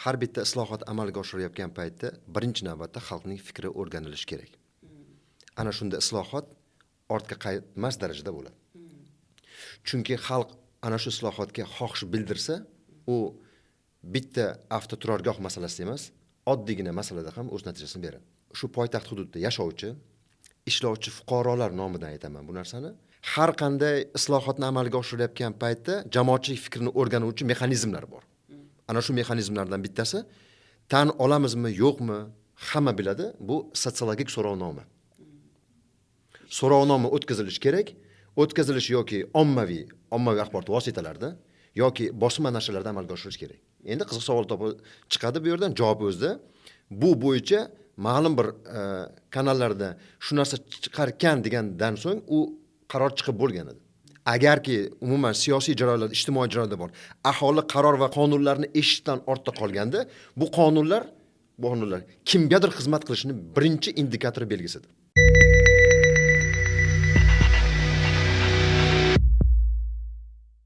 har bitta islohot amalga oshirilayotgan paytda birinchi navbatda xalqning fikri o'rganilishi kerak. Ana shunda islohot ortga qaytmas darajada bo'ladi. Chunki xalq ana shu islohotga xohish bildirsa, u bitta avtoturargoh masalasida emas, oddiygina masalada ham o'z natijasini beradi. Shu poytaxt hududida yashovchi, ishlovchi fuqarolar nomidan aytaman bu narsani. Har qanday islohotni amalga oshirilayotgan paytda jamoatchilik fikrini o'rganuvchi mexanizmlar bor. Ana shu mexanizmlardan bittasi tan olamizmi, yo'qmi, hamma biladi, bu sotsiologik so'rovnoma. So'rovnoma o'tkazilishi kerak. O'tkazilish yoki ommaviy axborot vositalarida yoki bosma nashrlarda amalga oshirish kerak. Endi qiziq savol topib chiqadi bu yerdan, javob o'zida. Bu bo'yicha ma'lum bir kanallarda shu narsa chiqargan degandan so'ng u qaror chiqib bo'lgan edi. Agarki umuman siyosiy jarayonlar, ijtimoiy jarayonlar bor, aholi qaror va qonunlarni eshitishdan ortda qolganda, bu qonunlar kimgadir xizmat qilishini birinchi indikatori belgisidir.